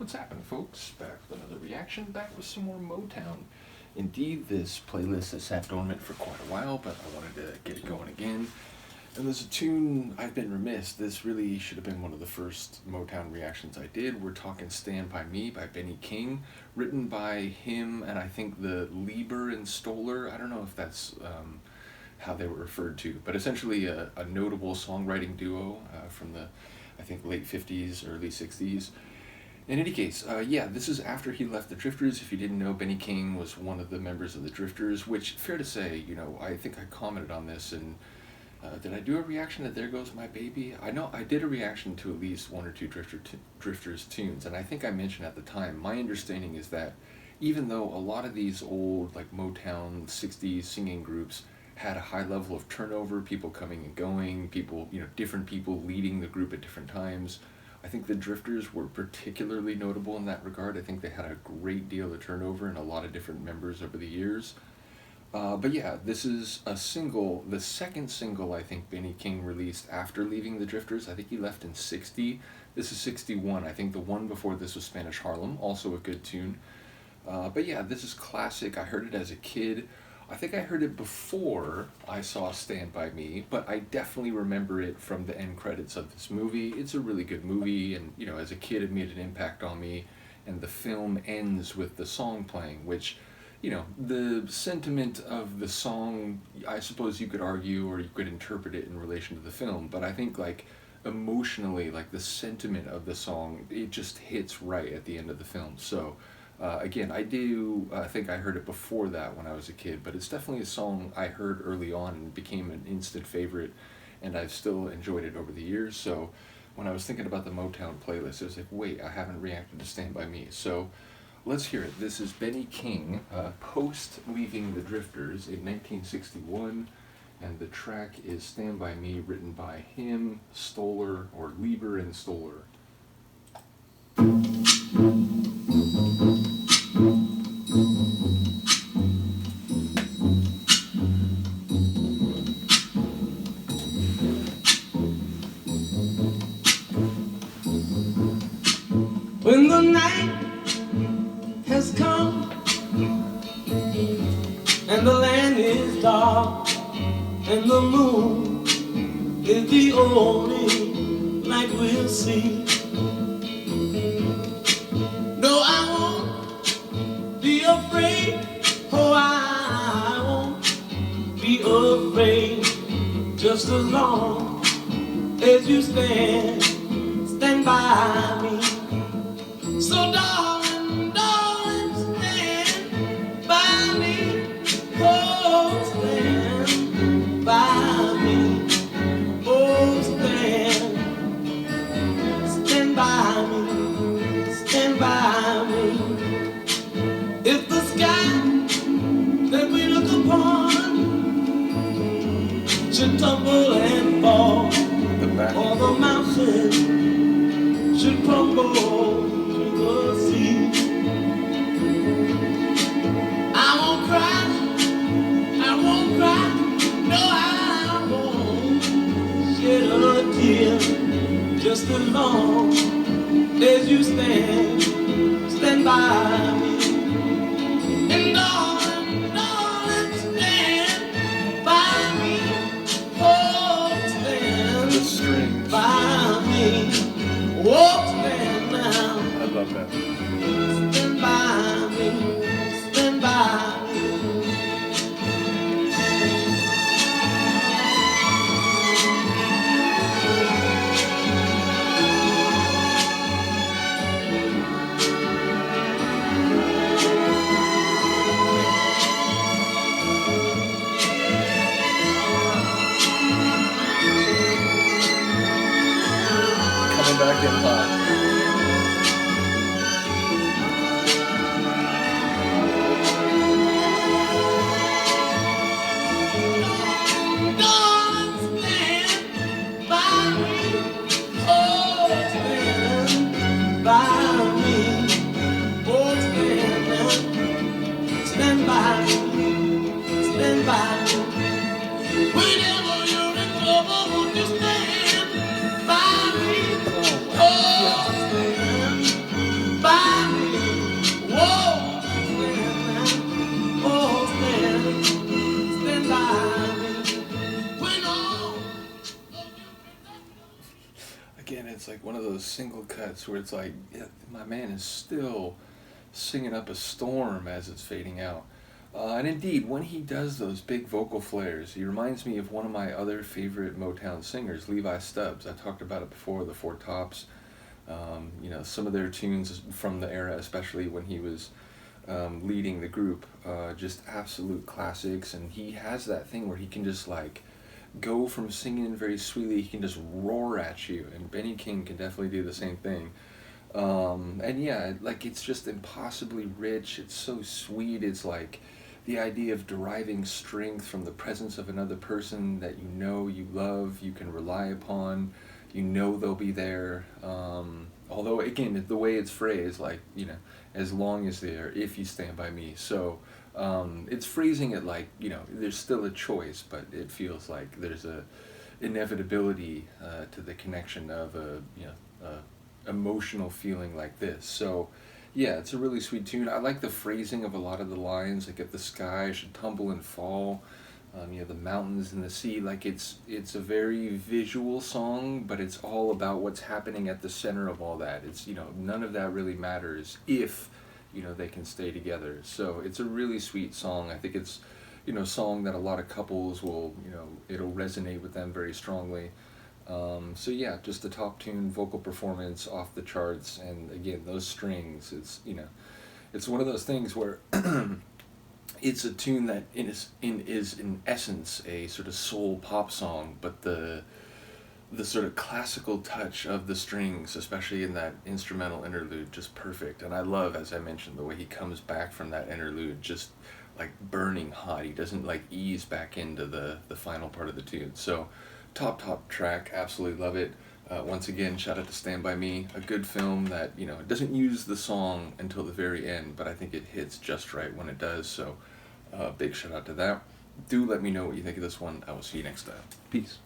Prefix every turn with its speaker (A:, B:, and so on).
A: What's happening, folks? Back with another reaction, back with some more Motown. Indeed, this playlist has sat dormant for quite a while, but I wanted to get it going again. And there's a tune, I've been remiss, this really should have been one of the first Motown reactions I did. We're talking Stand By Me by Benny King, written by him and I think the Lieber and Stoller. I don't know if that's how they were referred to, but essentially a notable songwriting duo from the, I think, late 50s, early 60s. In any case, yeah, this is after he left the Drifters. If you didn't know, Benny King was one of the members of the Drifters, which, fair to say, you know, I think I commented on this, and did I do a reaction to There Goes My Baby? I know I did a reaction to at least one or two Drifters tunes, and I think I mentioned at the time, my understanding is that even though a lot of these old, like, Motown 60s singing groups had a high level of turnover, people coming and going, people, you know, different people leading the group at different times, I think the Drifters were particularly notable in that regard. I think they had a great deal of turnover and a lot of different members over the years. But yeah, this is a single, the second single I think Benny King released after leaving the Drifters. I think he left in 60. This is 61. I think the one before this was Spanish Harlem, also a good tune. But yeah, this is classic. I heard it as a kid. I think I heard it before I saw Stand By Me, but I definitely remember it from the end credits of this movie. It's a really good movie, and, you know, as a kid it made an impact on me, and the film ends with the song playing, which, you know, the sentiment of the song, I suppose you could argue or you could interpret it in relation to the film, but I think, like, emotionally, like, the sentiment of the song, it just hits right at the end of the film. So again, I do think I heard it before that when I was a kid, but it's definitely a song I heard early on and became an instant favorite, and I've still enjoyed it over the years. So when I was thinking about the Motown playlist, I was like, wait, I haven't reacted to Stand By Me. So let's hear it. This is Benny King, post leaving the Drifters in 1961, and the track is Stand By Me, written by him, Stoller, or Lieber and Stoller.
B: When the night has come and the land is dark and the moon is the only light we'll see, no, I won't be afraid. Oh, I won't be afraid, just as long as you stand by me. So darling, darling, stand by me. Oh, stand by me. Oh, stand by me. Stand by me. If the sky that we look upon should tumble and fall, or the mountain should crumble, I won't cry, no, I won't shed a tear, just as long as you stand by me. And darling, darling, stand by me. Oh, stand by me. Oh, stand now.
A: I love that.
B: Stand by me, stand by me.
A: Coming back in hot. those single cuts where it's like, yeah, my man is still singing up a storm as it's fading out. And indeed, when he does those big vocal flares, he reminds me of one of my other favorite Motown singers, Levi Stubbs. I talked about it before, the Four Tops. Some of their tunes from the era, especially when he was leading the group, just absolute classics. And he has that thing where he can just like go from singing very sweetly, he can just roar at you. And Benny King can definitely do the same thing. And yeah, like it's just impossibly rich. It's so sweet. It's like the idea of deriving strength from the presence of another person that you know, you love, you can rely upon, you know they'll be there. Although again, the way it's phrased, like, as long as they're, if you stand by me. So it's phrasing it like, there's still a choice, but it feels like there's a inevitability to the connection of a emotional feeling like this. So yeah, it's a really sweet tune. I like the phrasing of a lot of the lines, like if the sky should tumble and fall, the mountains and the sea. Like it's a very visual song, but it's all about what's happening at the center of all that. It's, none of that really matters if, they can stay together. So it's a really sweet song. I think it's, a song that a lot of couples will, it'll resonate with them very strongly. So yeah, just the top tune, vocal performance off the charts, and again, those strings, it's one of those things where it's a tune that is in essence a sort of soul pop song, but the sort of classical touch of the strings, especially in that instrumental interlude, just perfect. And I love, as I mentioned, the way he comes back from that interlude just like burning hot. He doesn't like ease back into the final part of the tune. So top track, absolutely love it. Once again, shout out to Stand By Me, a good film that, it doesn't use the song until the very end, but I think it hits just right when it does. So big shout out to that. Do let me know what you think of this one. I will see you next time. Peace.